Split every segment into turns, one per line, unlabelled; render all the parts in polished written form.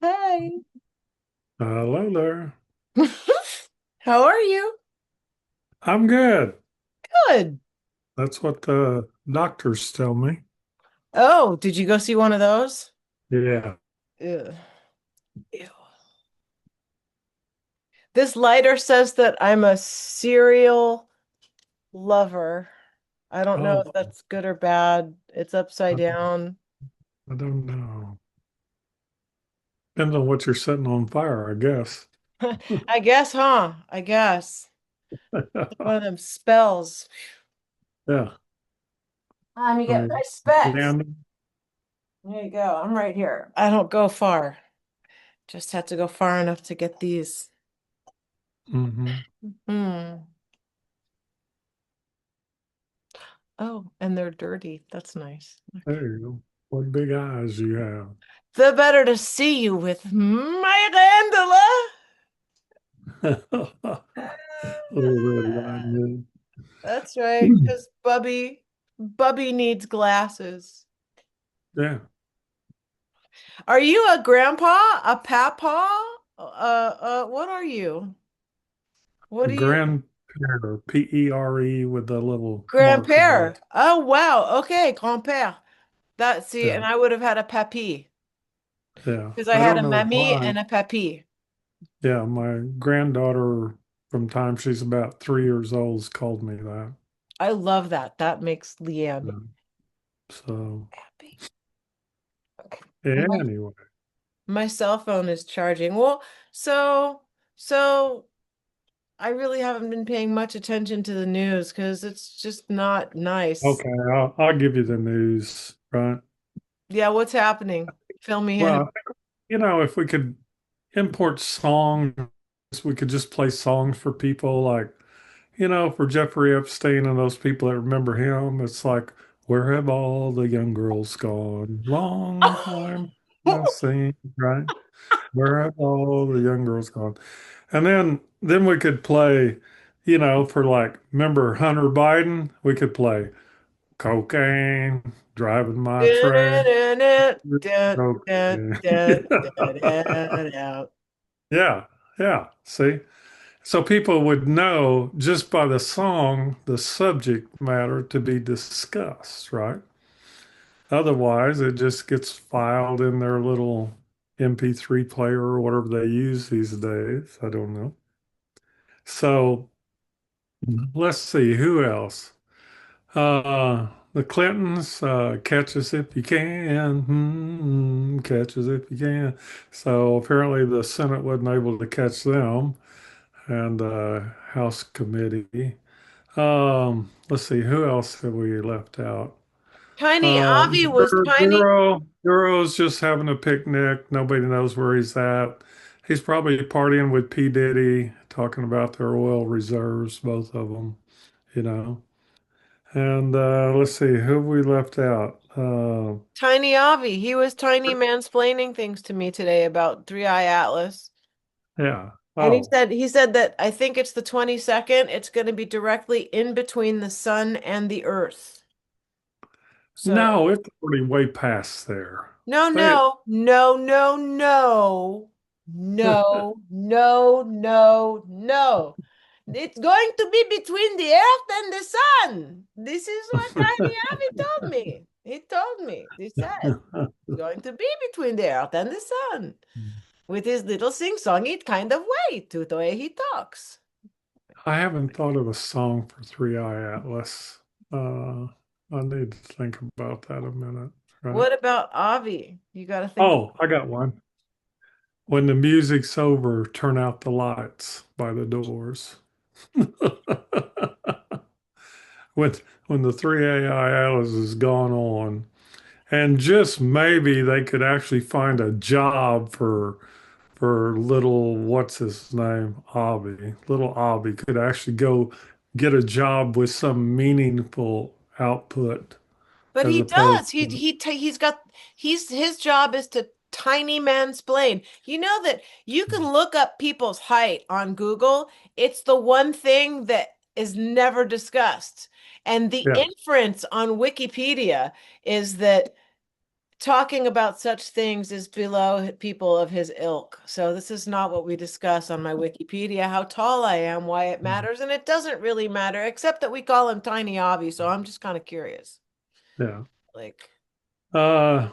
Hi.
Hello there.
How are you?
I'm good.
Good.
That's what the doctors tell me.
Oh, did you go see one of those?
Yeah.
Ew. Ew. This lighter says that I'm a serial lover. I don't know
Oh,
if that's good or bad. It's upside
I
down.
I don't know. Depends on what you're setting on fire, I guess.
I guess, huh? I guess. One of them spells.
Yeah.
Let me get
Uh,
my specs.
Liane?
There you go. I'm right here. I don't go far. Just have to go far enough to get these.
Mm-hmm.
Hmm. Oh, and they're dirty. That's nice. Okay.
There you go. What big eyes you have.
The better to see you with my
Little red riding
That's right,
hood.
because Bubby needs glasses.
Yeah.
Are you a grandpa? A papa? What are you? What
A
do you?
grandpere, P-E-R-E with the little mark above.
Grandpère. Oh wow. Okay, grand-père. That see,
Yeah.
and I would have had a papy
Yeah.
because I
I
had
don't
a
know
mammy
why.
and a papy.
Yeah, my granddaughter, from time she's about 3 years old, has called me that.
I love that. That makes Liane
Yeah. So,
happy. Okay.
yeah, anyway.
My cell phone is charging. Well, so so I really haven't been paying much attention to the news because it's just not nice.
Okay, I'll give you the news, right?
Yeah, what's happening? Fill me in.
Well, if we could import songs, we could just play songs for people like, for Jeffrey Epstein and those people that remember him. It's like, where have all the young girls gone? Long time no seen, right? Where have all the young girls gone? And then we could play, for like, remember Hunter Biden? We could play cocaine, driving my train, cocaine. Yeah, yeah. See? So people would know just by the song the subject matter to be discussed, right? Otherwise, it just gets filed in their little MP3 player or whatever they use these days. I don't know. So let's see, who else? The Clintons, catch us if you can, catch us if you can. So apparently the Senate wasn't able to catch them, and House committee. Let's see, who else have we left out?
Tiny Avi was tiny.
Duro's just having a picnic. Nobody knows where he's at. He's probably partying with P. Diddy, talking about their oil reserves, both of them, you know. And let's see, who have we left out?
Tiny Avi. He was tiny mansplaining things to me today about Three Eye Atlas.
Yeah.
And he
Oh,
said he said that I think it's the 22nd. It's going to be directly in between the sun and the earth. So
no, it's already way past there.
no,
They,
no, no, no, no, no, no, no, no. It's going to be between the earth and the sun. This is what Tiny Avi told me. He told me. He said it's going to be between the earth and the sun with his little sing-songy kind of way to the way he talks.
I haven't thought of a song for Three Eye Atlas. Uh, I need to think about that a minute, right?
What about Avi? You got to think.
Oh, I got one. When the music's over, turn out the lights by the Doors. when when the three AI Atlas is gone on, and just maybe they could actually find a job for little what's his name, Abby. Little Abby could actually go get a job with some meaningful output
But
as
he
opposed
does.
to,
He's got he's his job is to tiny mansplain. You know that you can look up people's height on Google. It's the one thing that is never discussed. And the
yeah.
inference on Wikipedia is that talking about such things is below people of his ilk. So this is not what we discuss on my Wikipedia, how tall I am, why it matters, and it doesn't really matter, except that we call him Tiny Obby, so I'm just kind of curious.
Yeah.
Like,
Uh,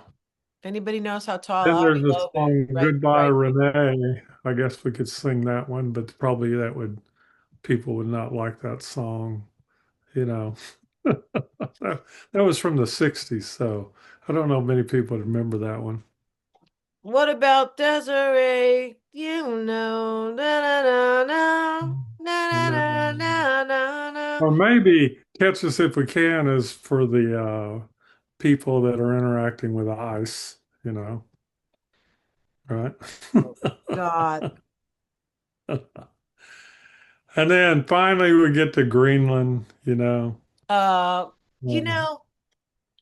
if anybody knows how tall
then
Avi
there's a
Loeb is,
song,
right,
Goodbye
right.
Renee. I guess we could sing that one, but probably that would, people would not like that song, you know. That, that was from the 60s, so I don't know if many people remember that one.
What about Desiree? You know, na na na na, na
And
na
then,
na na na.
or maybe Catch Us If We Can is for the people that are interacting with ice, right?
Oh God.
And then finally we get to Greenland.
Uh, you
Um,
know,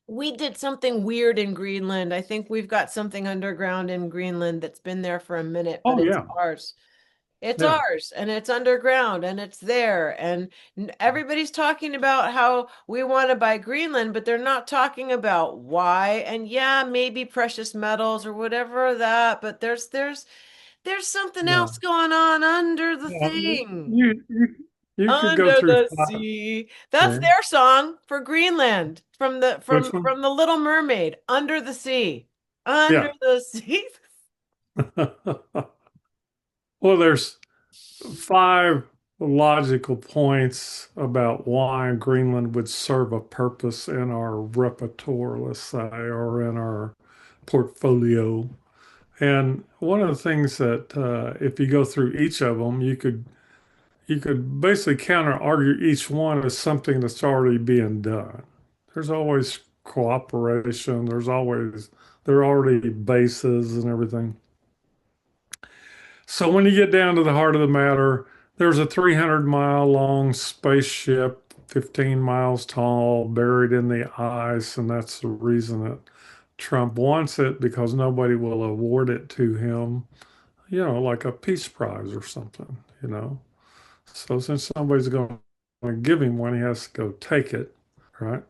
we did something weird in Greenland. I think we've got something underground in Greenland that's been there for a minute, but
oh
it's
yeah,
ours. It's
yeah,
ours and it's underground and it's there. And everybody's talking about how we want to buy Greenland, but they're not talking about why. And yeah, maybe precious metals or whatever that, but there's something
yeah.
else going on under the
Yeah,
thing.
you could go
Under
through
the
five,
sea. That's
okay.
their song for Greenland from the
Which one?
from the Little Mermaid. Under the sea. Under
Yeah.
the sea.
Well, there's five logical points about why Greenland would serve a purpose in our repertoire, let's say, or in our portfolio. And one of the things that, if you go through each of them, you could basically counter argue each one as something that's already being done. There's always cooperation. There are already bases and everything. So when you get down to the heart of the matter, there's a 300-mile long spaceship, 15 miles tall, buried in the ice, and that's the reason that Trump wants it because nobody will award it to him, like a peace prize or something. So since somebody's going to give him one, he has to go take it, right?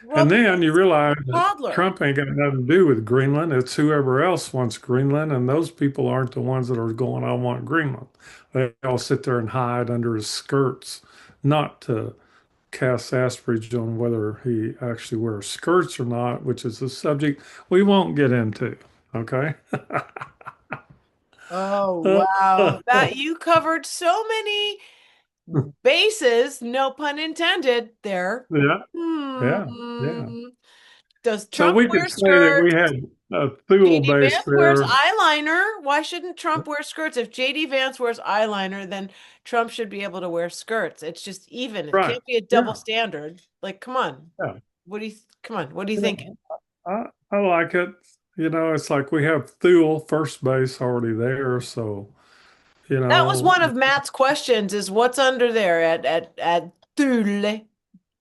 Well,
And
because
then you
it's
realize
a
that
toddler.
Trump ain't got nothing to do with Greenland. It's whoever else wants Greenland, and those people aren't the ones that are going, I want Greenland. They all sit there and hide under his skirts, not to cast aspersions on whether he actually wears skirts or not, which is a subject we won't get into. Okay.
Oh, wow. That you covered so many bases, no pun intended, there.
Yeah, yeah, yeah.
Hmm. Does
So
Trump
we
wear
could say that we
skirts?
had a Thule
JD
base
Vance wears
there.
eyeliner. Why shouldn't Trump wear skirts? If JD Vance wears eyeliner, then Trump should be able to wear skirts. It's just even. It
Right.
can't be a double
Yeah.
standard. Like, come on.
Yeah.
Come on. What do you
Yeah.
think?
I like it. It's like we have Thule first base already there. So, you
That was
know,
one of Matt's questions is what's under there at Thule?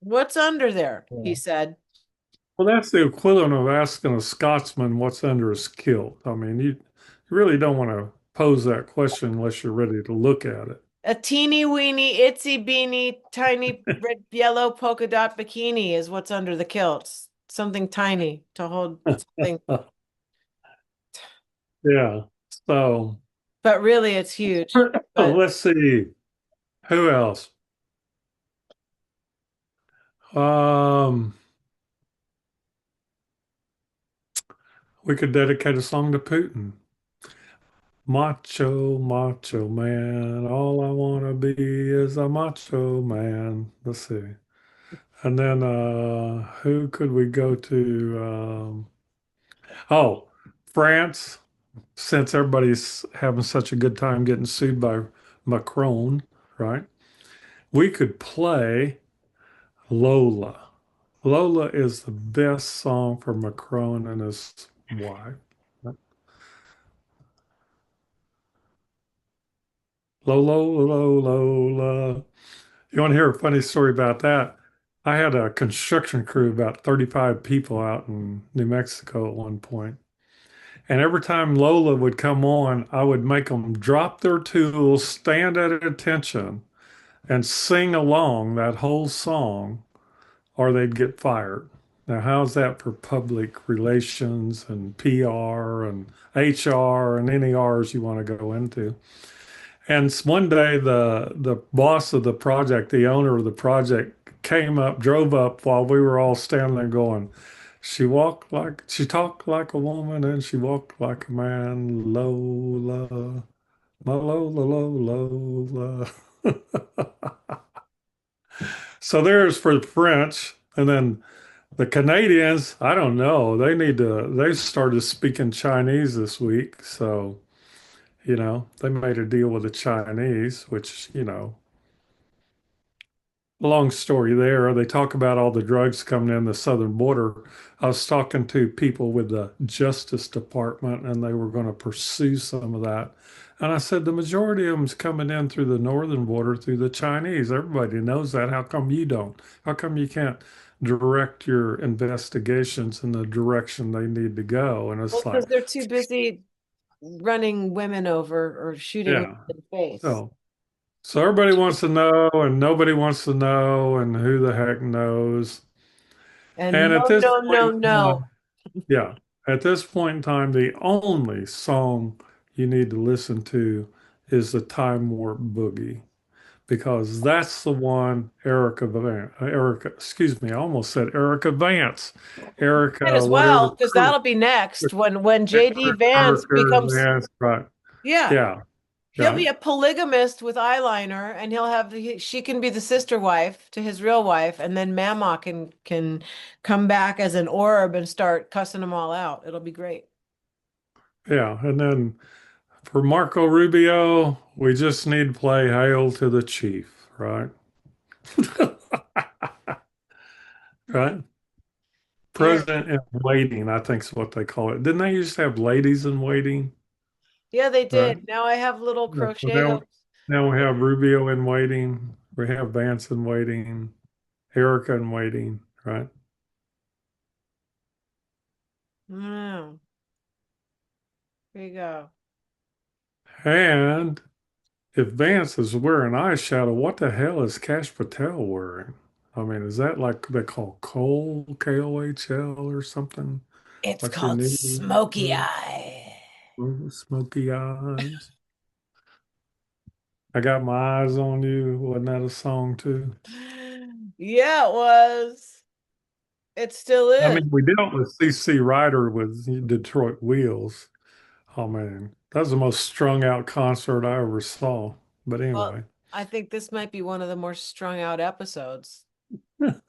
What's under there? He
yeah.
said.
Well, that's the equivalent of asking a Scotsman what's under his kilt. I mean, you really don't want to pose that question unless you're ready to look at it.
A teeny weeny itsy beeny tiny red yellow polka dot bikini is what's under the kilts. Something tiny to hold something,
Yeah. So
but really it's huge. But
let's see. Who else? Um, we could dedicate a song to Putin. Macho, macho man. All I want to be is a macho man. Let's see. And then who could we go to? Oh, France, since everybody's having such a good time getting sued by Macron, right? We could play Lola. Lola is the best song for Macron and his wife. Lola, Lola, Lola. You want to hear a funny story about that? I had a construction crew, about 35 people out in New Mexico at one point. And every time Lola would come on, I would make them drop their tools, stand at attention, and sing along that whole song, or they'd get fired. Now, how's that for public relations and PR and HR and any R's you want to go into? And one day, the boss of the project, the owner of the project, came up, drove up while we were all standing there going, she talked like a woman and she walked like a man. Lola, my Lola, Lola, Lola. So there's for the French. And then the Canadians, I don't know. They started speaking Chinese this week. So, they made a deal with the Chinese, which, long story there. They talk about all the drugs coming in the southern border. I was talking to people with the Justice Department, and they were going to pursue some of that. And I said, the majority of them's coming in through the northern border through the Chinese. Everybody knows that. How come you don't? How come you can't direct your investigations in the direction they need to go? And
Well,
it's
because
like,
they're too busy running women over or shooting women
yeah.
in the face.
So everybody wants to know, and nobody wants to know, and who the heck knows?
And
And at
no,
this
no, no,
point,
no.
yeah, at this point in time, the only song you need to listen to is the Time Warp Boogie because that's the one excuse me, I almost said Erica Vance,
Might
Erica,
as
whatever,
well, because that'll be next when JD Vance
Erica
becomes,
Vance, right?
yeah,
Yeah,
he'll
right.
be a polygamist with eyeliner, and she can be the sister wife to his real wife, and then Mama can come back as an orb and start cussing them all out. It'll be great.
Yeah, and then for Marco Rubio, we just need to play Hail to the Chief, right? Right?
Here,
President in waiting, I think is what they call it. Didn't they used to have ladies in waiting?
yeah, they
Right.
did. Now I have little
Yeah. So
crochet hooks.
now we have Rubio in waiting. We have Vance in waiting. Erica in waiting. Right.
Mm, here you go.
And if Vance is wearing eyeshadow, what the hell is Cash Patel wearing? I mean, is that like they call Kohl, Kohl, or something?
It's
Like your
called Smoky
new
Eye.
smoky eyes? I got my eyes on you. Wasn't that a song too?
Yeah, it was. It still
I
is.
mean, we dealt with CC Ryder with Detroit Wheels. Oh man, that was the most strung out concert I ever saw. But
Well,
anyway,
I think this might be one of the more strung out episodes.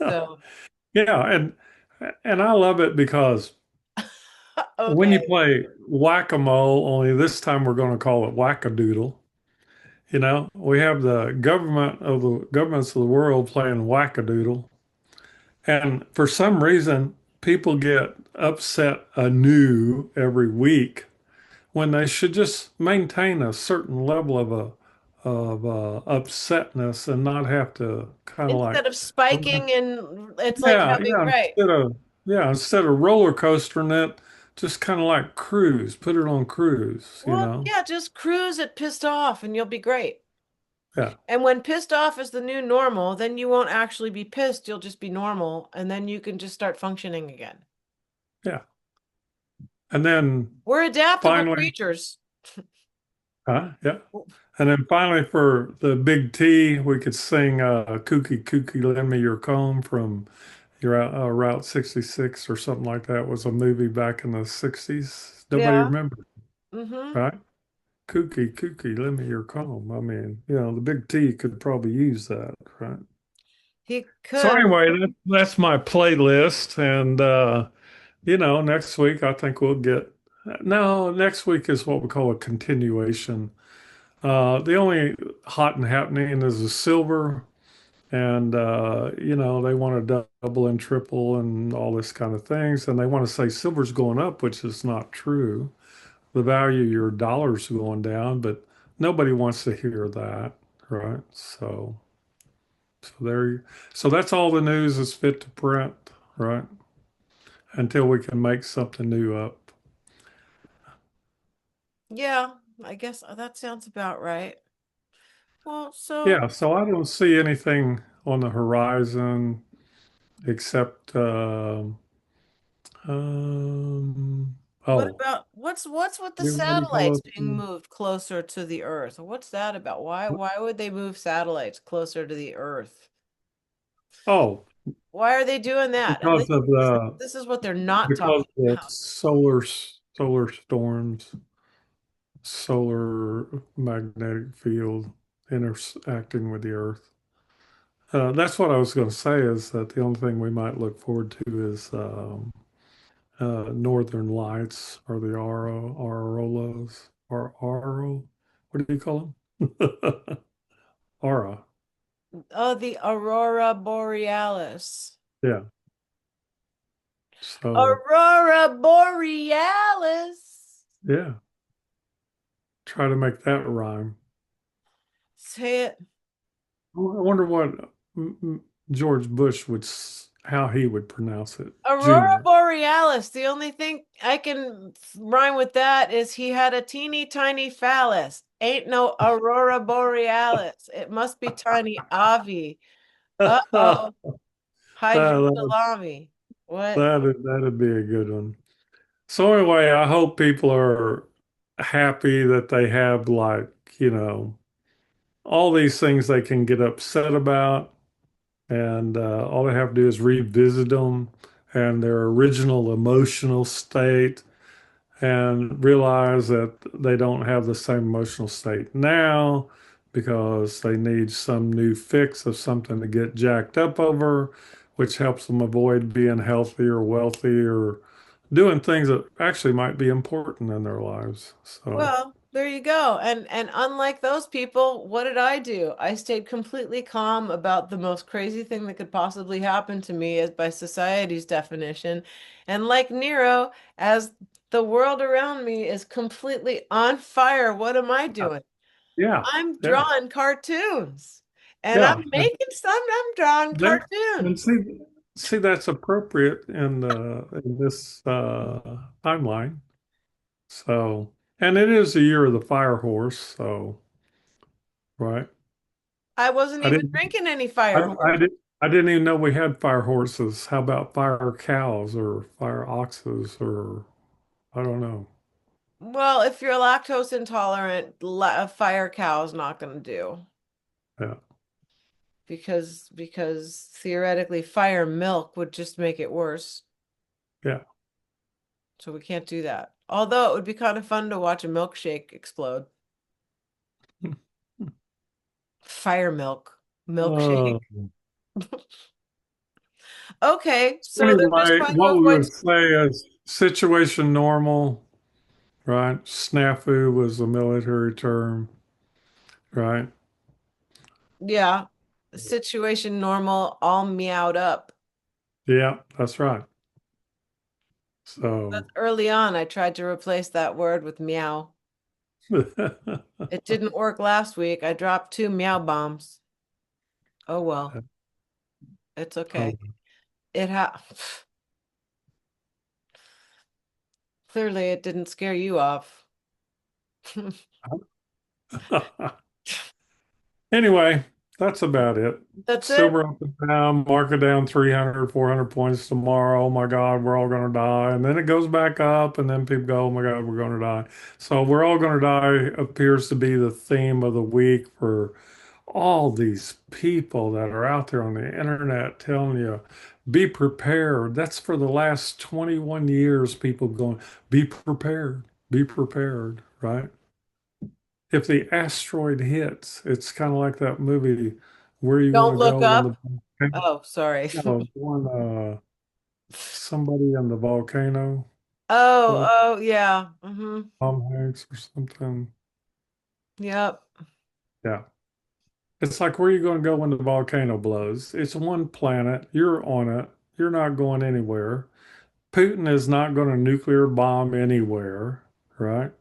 So,
yeah, and I love it because when you
okay.
play whack-a-mole, only this time we're going to call it whack-a-doodle. We have the governments of the world playing whack-a-doodle, and for some reason, people get upset anew every week when they should just maintain a certain level of upsetness and not have to kind of like
Instead of spiking and it's like
yeah
having,
yeah
right.
instead of roller coastering it, just kind of like cruise, put it on cruise,
Well, yeah, just cruise it pissed off and you'll be great.
yeah
And when pissed off is the new normal, then you won't actually be pissed. You'll just be normal. And then you can just start functioning again.
yeah, and then
We're adaptable
finally
creatures.
yeah, and then finally for the big T we could sing Kooky Kooky Lend Me Your Comb from your Route 66 or something like that. Was a movie back in the 60s. Nobody
Yeah.
remembers,
Mm-hmm.
right? Kooky, kooky, lend me your comb. I mean, the big T could probably use that, right?
He
So
could.
anyway, that's my playlist, and next week I think we'll get. No, next week is what we call a continuation. The only hot and happening is the silver, and they want to double and triple and all this kind of things, and they want to say silver's going up, which is not true. The value of your dollar's going down, but nobody wants to hear that, right? So there you, so that's all the news is fit to print, right? Until we can make something new up.
Yeah, I guess that sounds about right. Well, so
Yeah, so I don't see anything on the horizon except
What
Oh,
about what's with the
what do you call
satellites
it?
being moved closer to the Earth? What's that about? Why would they move satellites closer to the Earth?
Oh,
Why are they doing that? And
because of the
this is what they're not
because
talking
of the
about.
solar storms, solar magnetic field interacting with the Earth. That's what I was going to say is that the only thing we might look forward to is Northern Lights or the auroras or auro. What do you call them? Aura.
Oh, the Aurora Borealis.
Yeah. So
Aurora Borealis.
yeah, try to make that rhyme.
Say it.
I wonder what George Bush how he would pronounce it.
Aurora
Junior.
Borealis. The only thing I can rhyme with that is he had a teeny tiny phallus. Ain't no Aurora Borealis. It must be tiny Avi.
that,
Uh-oh. Hide your
that,
salami. What?
that'd be a good one. So anyway, I hope people are happy that they have like, you know, all these things they can get upset about, and all they have to do is revisit them and their original emotional state and realize that they don't have the same emotional state now because they need some new fix of something to get jacked up over, which helps them avoid being healthy or wealthy or doing things that actually might be important in their lives. So,
Well, there you go. And unlike those people, what did I do? I stayed completely calm about the most crazy thing that could possibly happen to me as by society's definition. And like Nero, as the world around me is completely on fire, what am I doing?
yeah,
I'm
yeah,
drawing cartoons. And I'm
yeah.
making some, I'm drawing
That, and
cartoons.
see, that's appropriate in this timeline. So, and it is the year of the fire horse. So, right.
I wasn't
I
even
didn't,
drinking any fire
I
horse.
didn't, I didn't even know we had fire horses. How about fire cows or fire oxes or I don't know.
Well, if you're lactose intolerant, a fire cow's not going to do
Yeah,
because theoretically fire milk would just make it worse.
yeah.
So we can't do that. Although it would be kind of fun to watch a milkshake explode. Fire milk, milkshake.
Uh,
Okay,
so
so they're just
anyway,
trying to
what we
avoid.
would say is situation normal, right? Snafu was a military term, right?
Yeah, situation normal, all meowed up.
Yeah, that's right.
But
So,
early on, I tried to replace that word with meow. It didn't work last week. I dropped two meow bombs. Oh well, it's okay.
oh.
It ha clearly it didn't scare you off.
Anyway, that's about it.
That's it.
Silver up and down, market down 300, 400 points tomorrow. Oh my God, we're all going to die. And then it goes back up, and then people go, oh my God, we're going to die. So we're all going to die appears to be the theme of the week for all these people that are out there on the internet telling you, be prepared. That's for the last 21 years, people going, be prepared, right? If the asteroid hits, it's kind of like that movie, Where You Gonna
Don't look
Go when
up.
the volcano,
Oh, sorry.
one somebody in the volcano,
Oh,
what
oh yeah.
Tom Hanks or something.
Yep.
Yeah. It's like where you gonna go when the volcano blows? It's one planet, you're on it, you're not going anywhere. Putin is not going to nuclear bomb anywhere, right?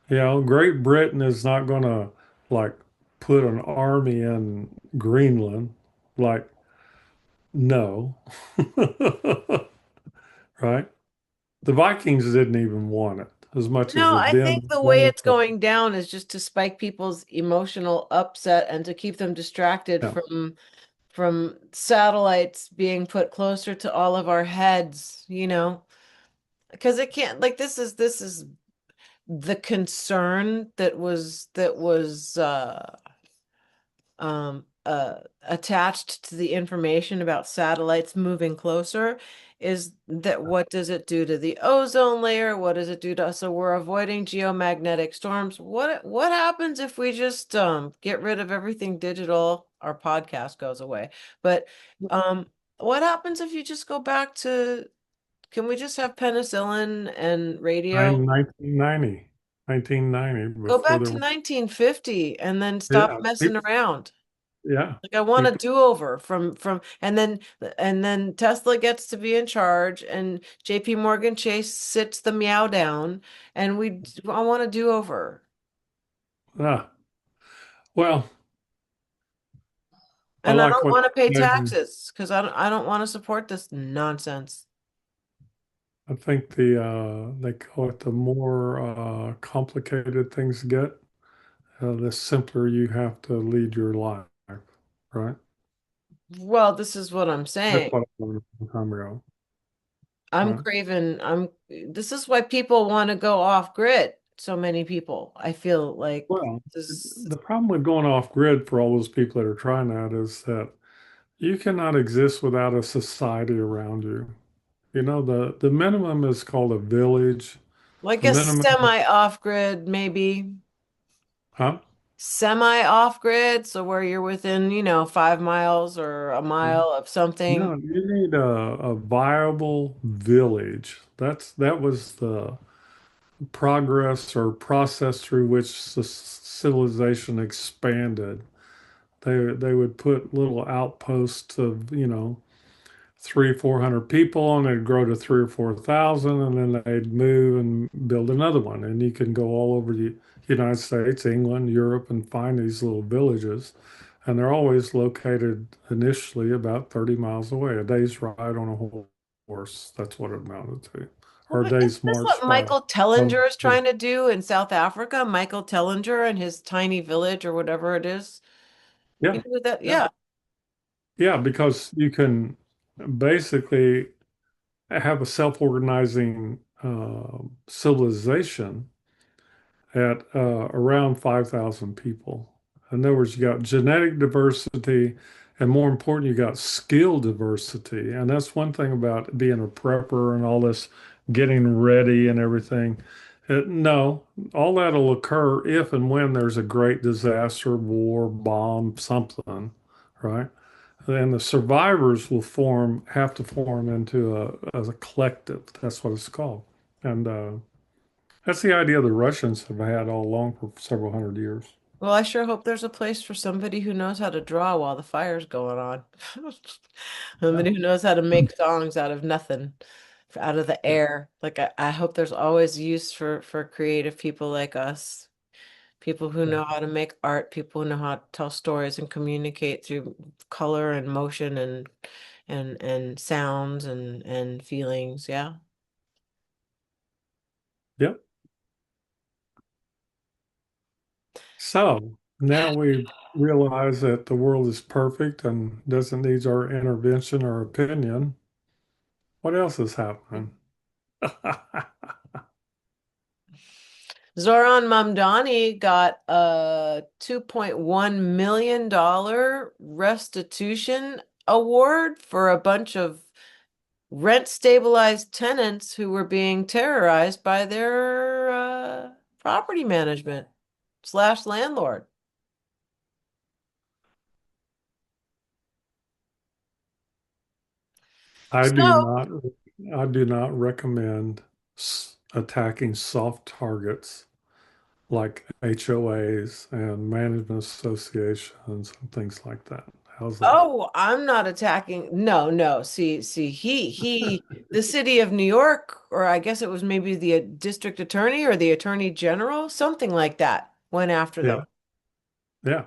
You know, Great Britain is not going to like put an army in Greenland. Like, no. Right? The Vikings didn't even want it as much as
No,
the
I think
Danes
the way
wanted
it's
it.
going down is just to spike people's emotional upset and to keep them distracted
Yeah.
from satellites being put closer to all of our heads, you know. because it can't, like, this is the concern that was attached to the information about satellites moving closer, is that what does it do to the ozone layer? What does it do to us? So we're avoiding geomagnetic storms. What happens if we just get rid of everything digital? Our podcast goes away. But um what happens if you just go back to, can we just have penicillin and radio?
1990, 1990,
Go
before
back
there
to
were,
1950 and then stop
yeah,
messing
people,
around.
yeah,
Like I want a
people,
do-over from and then Tesla gets to be in charge and JP Morgan Chase sits the meow down and I want a do-over.
ah, well, I
And I
like
don't
what
want to pay
they,
taxes because I don't want to support this nonsense.
I think they call it the more complicated things get, the simpler you have to lead your life, right?
Well, this is what I'm
That's
saying.
what I learned a long time ago,
I'm
right?
craving, this is why people want to go off grid. So many people. I feel like
Well,
this.
the problem with going off grid for all those people that are trying that is that you cannot exist without a society around you. You know, the minimum is called a village.
Well, I
The
guess
minimum,
semi off grid, maybe
huh?
semi off grid. So where you're within, 5 miles or a mile of
No,
something.
you need a viable village. That was the progress or process through which civilization expanded. They would put little outposts of, three, 400 people, and it'd grow to three or 4,000, and then they'd move and build another one. And you can go all over the United States, England, Europe, and find these little villages. And they're always located initially about 30 miles away, a day's ride on a horse. That's what it amounted to,
Well,
or a
but isn't
day's
this
march
what
by.
Michael Tellinger is trying to do in South Africa? Michael Tellinger and his tiny village or whatever it is.
Yeah,
You know that?
yeah,
Yeah.
yeah, because you can basically have a self-organizing civilization at around 5,000 people. In other words, you got genetic diversity, and more important, you got skill diversity. And that's one thing about being a prepper and all this getting ready and everything. No, all that'll occur if and when there's a great disaster, war, bomb, something, right? Then the survivors will have to form into as a collective. That's what it's called. And that's the idea the Russians have had all along for several hundred years.
Well, I sure hope there's a place for somebody who knows how to draw while the fire's going on.
Yeah.
Somebody who knows how to make songs out of nothing, out of the
Yeah.
air. Like I hope there's always use for creative people like us. People who
Yeah.
know how to make art, people who know how to tell stories and communicate through color and motion and sounds and feelings. Yeah.
Yep. So now we realize that the world is perfect and doesn't need our intervention or opinion. What else is happening?
Zoran Mamdani got a $2.1 million restitution award for a bunch of rent stabilized tenants who were being terrorized by their property management slash landlord.
I
So,
do not I do not recommend attacking soft targets like HOAs and management associations and things like that. How's that?
oh, I'm not attacking. No, no. See, the city of New York, or I guess it was maybe the district attorney or the attorney general, something like that, went after them.
Yeah, yeah,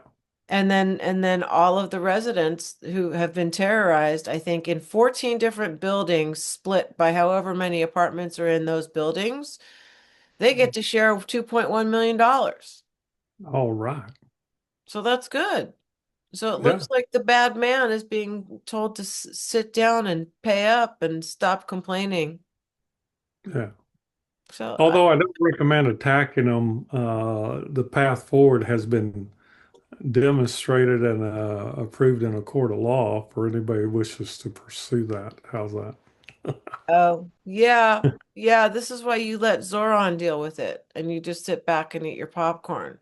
And then all of the residents who have been terrorized, I think in 14 different buildings split by however many apartments are in those buildings, they get to share $2.1 million.
all right.
So that's good. So it
Yeah,
looks like the bad man is being told to sit down and pay up and stop complaining.
Yeah.
So
Although I don't recommend attacking them, the path forward has been demonstrated and approved in a court of law for anybody who wishes to pursue that. How's that?
oh, yeah. Yeah, this is why you let Zoran deal with it and you just sit back and eat your popcorn.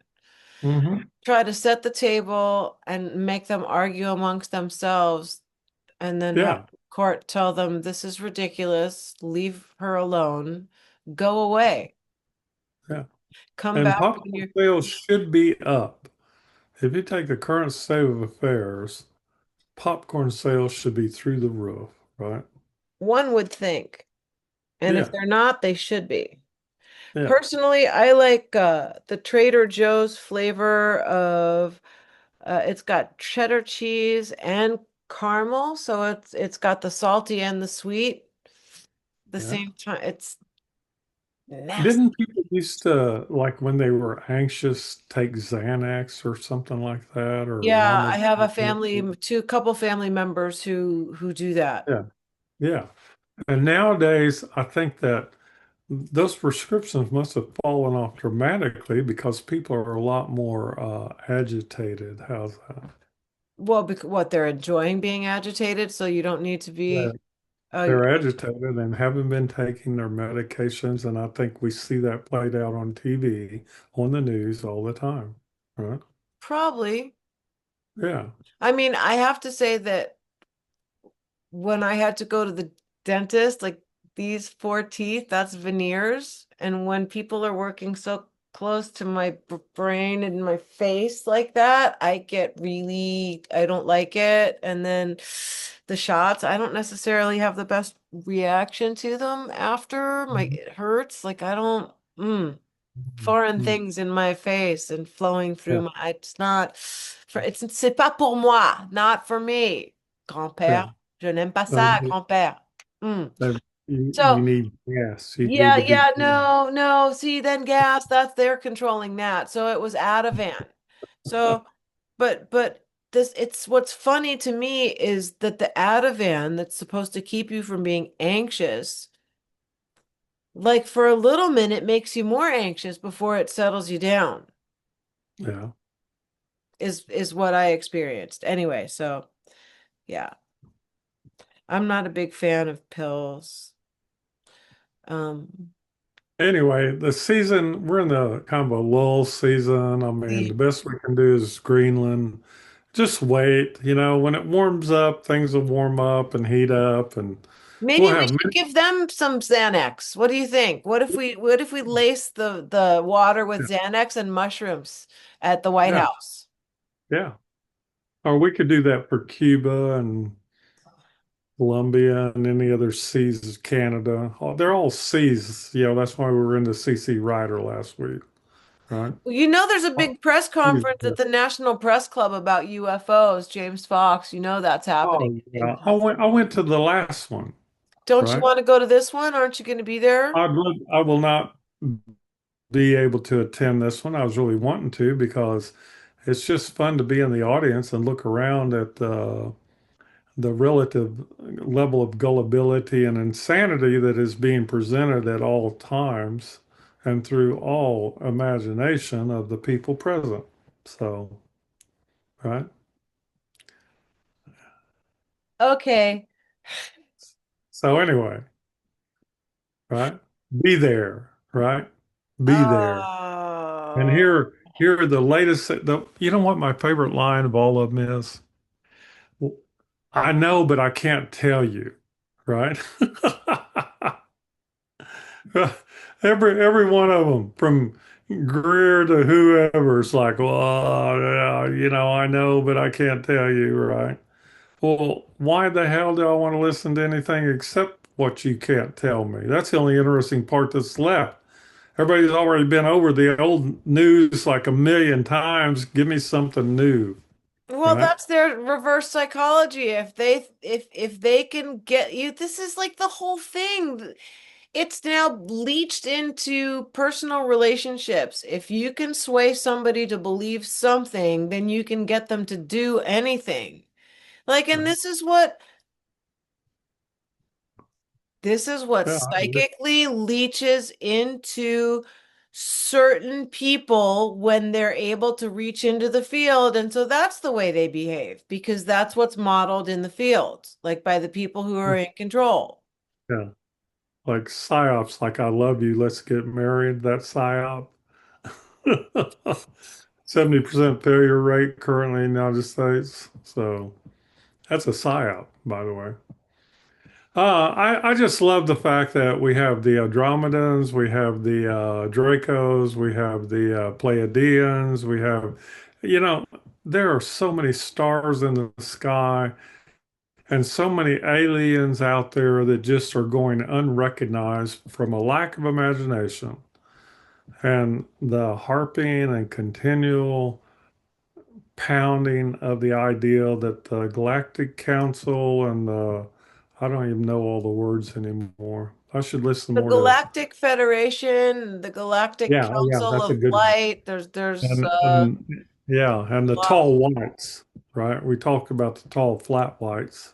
Hmm.
Try to set the table and make them argue amongst themselves and then have
Yeah,
the court tell them this is ridiculous, leave her alone, go away.
yeah.
Come
And
back when
popcorn
you
sales should be up. If you take the current state of affairs, popcorn sales should be through the roof, right?
one would think. And if
Yeah,
they're not, they should be.
yeah,
Personally, I like the Trader Joe's flavor of it's got cheddar cheese and caramel, so it's got the salty and the sweet the
yeah.
same time. It's nasty.
Didn't people used to, like when they were anxious, take Xanax or something like that, or
Yeah,
normal?
I have a family, two couple family members who do that.
Yeah, yeah. And nowadays, I think that those prescriptions must have fallen off dramatically because people are a lot more agitated. How's that?
Well, because what they're enjoying being agitated, so you don't need to
Yeah.
be. Uh,
They're agitated and haven't been taking their medications, and I think we see that played out on TV, on the news all the time. Right?
probably.
Yeah,
I mean, I have to say that when I had to go to the dentist, like these four teeth, that's veneers. And when people are working so close to my brain and my face like that, I get really, I don't like it. And then the shots, I don't necessarily have the best reaction to them after. It hurts. Like I don't, foreign
Mhm.
things in my face and flowing through
Yeah,
my, it's not for, c'est pas pour moi, not for me.
yeah.
Grand-père, je n'aime pas
Uh,
ça, grand-père. Mm.
you
So,
need gas. You need
yeah,
to be.
yeah, no, no. See, then gas, that's they're controlling that. So it was Ativan. So, but this, it's what's funny to me is that the Ativan that's supposed to keep you from being anxious, like for a little minute makes you more anxious before it settles you down.
Yeah.
Is what I experienced. Anyway, so yeah, I'm not a big fan of pills. Um,
Anyway, the season, we're in the kind of a lull season. I mean, the
the-
best we can do is Greenland. Just wait, when it warms up, things will warm up and heat up, and we'll
maybe we
have
should
many.
give them some Xanax. What do you think? What if we lace the water with Xanax and mushrooms at the White
Yeah,
House?
yeah. Or we could do that for Cuba and Colombia and any other seas, Canada. Oh, they're all seas. That's why we were in the CC Rider last week, right?
Well, you know, there's a
Oh,
big press
seas.
conference at the National Press Club about UFOs. James Fox, you know that's happening
Oh,
in
yeah.
Pennsylvania.
I went to the last one,
Don't you
right?
want to go to this one? Aren't you going to be there?
I will not be able to attend this one. I was really wanting to because it's just fun to be in the audience and look around at the relative level of gullibility and insanity that is being presented at all times and through all imagination of the people present. So, right?
Okay.
So anyway, right? Be there, right? Be there. And
Oh.
here are the latest. You know what my favorite line of all of them is? Well, I know, but I can't tell you, right? Every one of them, from Greer to whoever's like, well, yeah, I know, but I can't tell you, right? Well, why the hell do I want to listen to anything except what you can't tell me? That's the only interesting part that's left. Everybody's already been over the old news like a million times. Give me something new,
Well,
right?
that's their reverse psychology. If they can get you, this is like the whole thing. It's now leached into personal relationships. If you can sway somebody to believe something, then you can get them to do anything. Like, and
Right.
this is what This is what
Yeah, I agree.
psychically leaches into certain people when they're able to reach into the field. And so that's the way they behave because that's what's modeled in the field, like by the people who are in control.
Yeah. Like psyops, like I love you, let's get married, that psyop. 70% failure rate currently in the United States. So that's a psyop, by the way. I just love the fact that we have the Andromedans, we have the Dracos, we have the Pleiadians, we have, you know, there are so many stars in the sky and so many aliens out there that just are going unrecognized from a lack of imagination. And the harping and continual pounding of the idea that the Galactic Council and the, I don't even know all the words anymore. I should listen
The
more to,
Galactic Federation, the Galactic
yeah, oh yeah,
Council
that's a
of
good one.
Light, there's
And yeah, and
a
the
lot.
tall whites, right? We talked about the tall flat whites.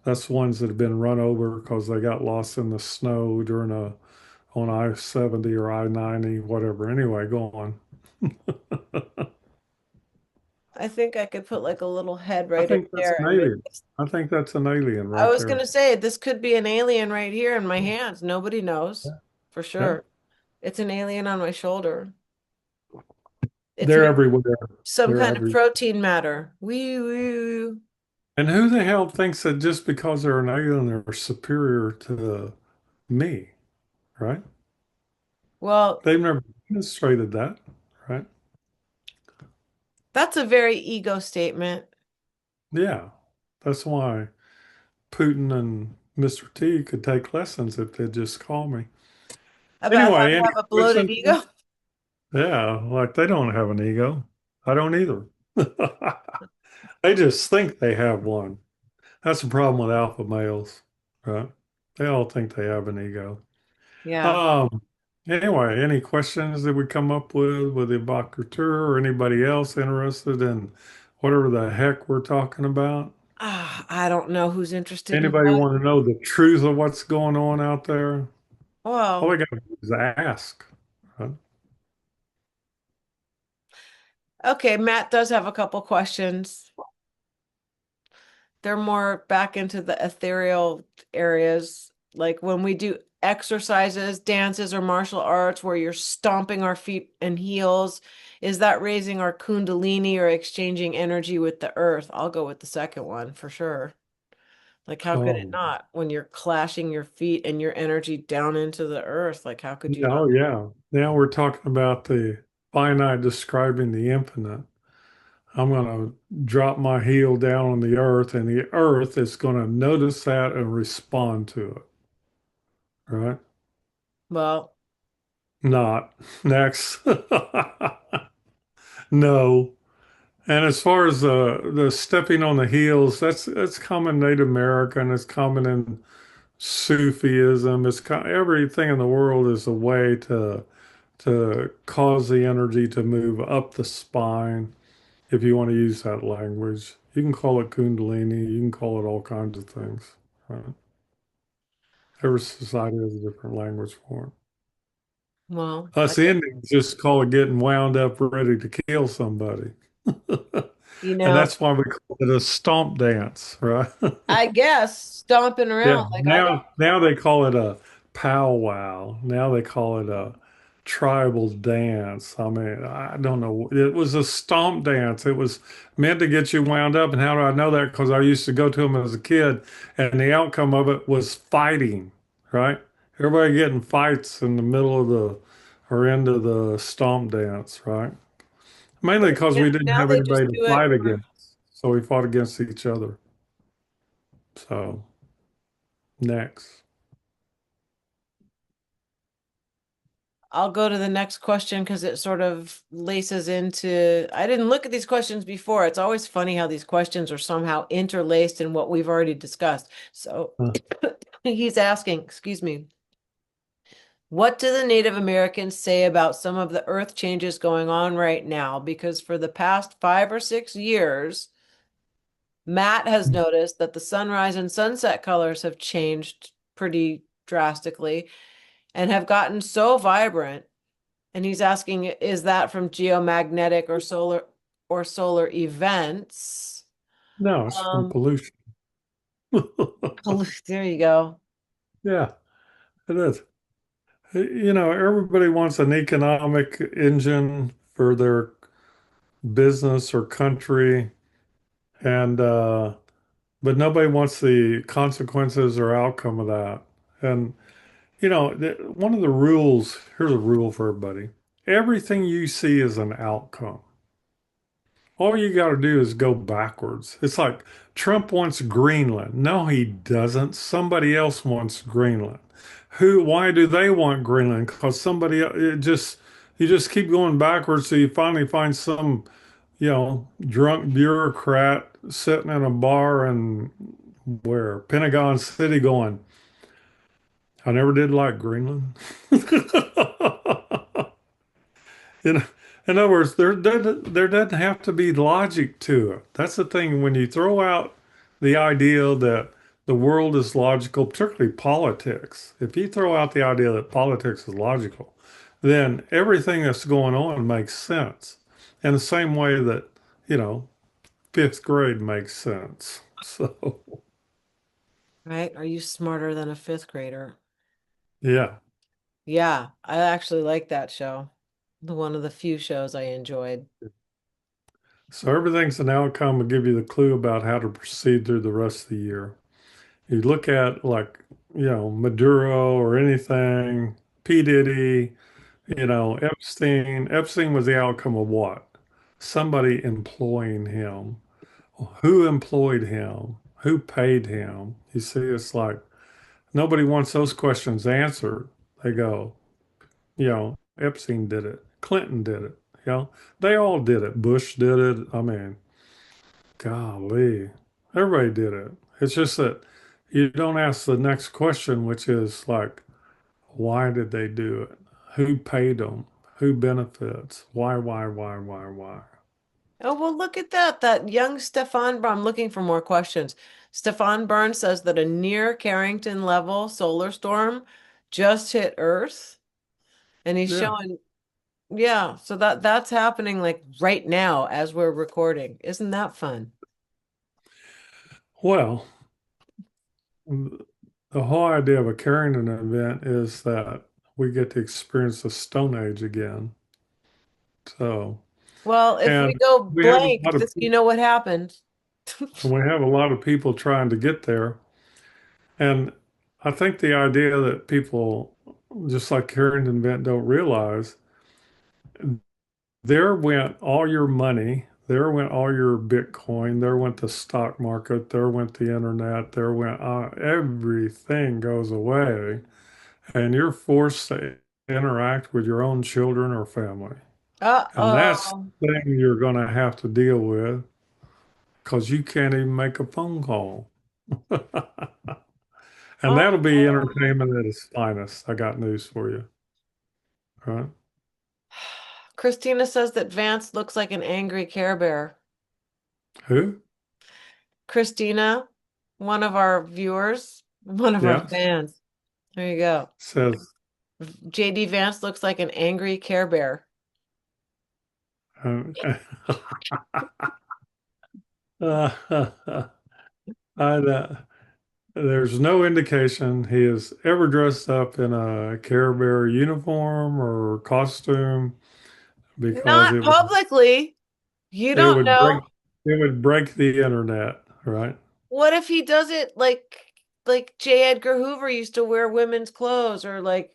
That's ones that have been run over because they got lost in the snow during a on I-70 or I-90, whatever. Anyway, go on.
I think I could put like a little head
I
right in
think that's
there
an
and make
alien.
this.
I think that's an alien
I
right
was
there.
gonna say this could be an alien right here in my hands. Nobody knows
Yeah.
for
Yeah.
sure. It's an alien on my shoulder. It's
They're
made
everywhere.
some
They're
kind of
everywhere.
protein matter. Wee woo.
And who the hell thinks that just because they're an alien, they're superior to me, right?
Well,
They've never demonstrated that, right?
that's a very ego statement.
Yeah. That's why Putin and Mr. T could take lessons if they'd just call me.
About how
Anyway,
to
any
have a bloated
questions?
ego.
Yeah, like they don't have an ego. I don't either. They just think they have one. That's the problem with alpha males, right? They all think they have an ego.
Yeah.
Um, anyway, any questions that we come up with the evocateur or anybody else interested in whatever the heck we're talking about?
I don't know who's interested in
Anybody
what.
want to know the truth of what's going on out there? All
Well,
they got to do is ask. Right?
okay, Matt does have a couple questions. They're more back into the ethereal areas, like when we do exercises, dances, or martial arts where you're stomping our feet and heels. Is that raising our kundalini or exchanging energy with the earth? I'll go with the second one for sure. Like, how could it
Oh,
not when you're clashing your feet and your energy down into the earth? Like, how could you
oh
not?
yeah. Now we're talking about the finite describing the infinite. I'm going to drop my heel down on the earth, and the earth is going to notice that and respond to it. Right?
Well,
Not. Next. No. And as far as the stepping on the heels, that's common Native American. It's common in Sufism. Everything in the world is a way to cause the energy to move up the spine. If you want to use that language, you can call it Kundalini. You can call it all kinds of things. Right? Every society has a different language for it.
well, I
Us
guess,
Indians just call it getting wound up, ready to kill somebody.
you
And
know,
that's why we call it a stomp dance, right?
I guess stomping
Yeah.
around like I don't.
Now they call it a powwow. Now they call it a tribal dance. I mean, I don't know. It was a stomp dance. It was meant to get you wound up. And how do I know that? Because I used to go to them as a kid, and the outcome of it was fighting, right? Everybody getting fights in the middle of the or into the stomp dance, right? Mainly because
Yeah,
we didn't
now
have
they just
anybody to
do it
fight
for.
against. So we fought against each other. So next.
I'll go to the next question because it sort of laces into. I didn't look at these questions before. It's always funny how these questions are somehow interlaced in what we've already discussed. So
Uh,
he's asking, excuse me, what do the Native Americans say about some of the earth changes going on right now? Because for the past 5 or 6 years, Matt has noticed that the sunrise and sunset colors have changed pretty drastically and have gotten so vibrant. And he's asking, is that from geomagnetic or solar events?
No, it's from
Um,
pollution.
there you go.
Yeah, it is. You know, everybody wants an economic engine for their business or country, and but nobody wants the consequences or outcome of that. And you know, one of the rules, here's a rule for everybody. Everything you see is an outcome. All you got to do is go backwards. It's like Trump wants Greenland. No, he doesn't. Somebody else wants Greenland. Why do they want Greenland? Because you just keep going backwards so you finally find some, drunk bureaucrat sitting in a bar in Pentagon City going, I never did like Greenland. You know, in other words, there doesn't have to be logic to it. That's the thing. When you throw out the idea that the world is logical, particularly politics, if you throw out the idea that politics is logical, then everything that's going on makes sense. In the same way that, you know, fifth grade makes sense. So,
Right? Are you smarter than a fifth grader?
yeah.
Yeah, I actually like that show. One of the few shows I enjoyed.
So everything's an outcome will give you the clue about how to proceed through the rest of the year. You look at like, Maduro or anything, P. Diddy, Epstein. Epstein was the outcome of what? Somebody employing him. Who employed him? Who paid him? You see, it's like nobody wants those questions answered. They go, Epstein did it. Clinton did it. They all did it. Bush did it. I mean, golly, everybody did it. It's just that you don't ask the next question, which is like, why did they do it? Who paid them? Who benefits? Why?
Oh, well, look at that. That young Stefan, I'm looking for more questions. Stefan Burns says that a near Carrington level solar storm just hit Earth. And he's
Yeah.
showing, yeah, so that's happening like right now as we're recording. Isn't that fun?
Well, the whole idea of a Carrington event is that we get to experience the Stone Age again. So,
Well, if we
and
go
we have a
blank,
lot of
this, you know what happened.
and we have a lot of people trying to get there. And I think the idea that people, just like Carrington event, don't realize there went all your money, there went all your Bitcoin, there went the stock market, there went the internet, there went everything goes away, and you're forced to interact with your own children or family. And that's
Uh-oh.
the thing you're going to have to deal with because you can't even make a phone call. And that'll be
Uh-oh.
entertainment at its finest. I got news for you. All right.
Christina says that Vance looks like an angry Care Bear.
Who?
Christina, one of our viewers, one of our
Yeah.
fans. There you go.
Says,
JD Vance looks like an angry Care Bear.
um, I, there's no indication he has ever dressed up in a Care Bear uniform or costume because
Not publicly. You
it
don't
would
know.
break the internet, right?
What if he does it like J. Edgar Hoover used to wear women's clothes, or like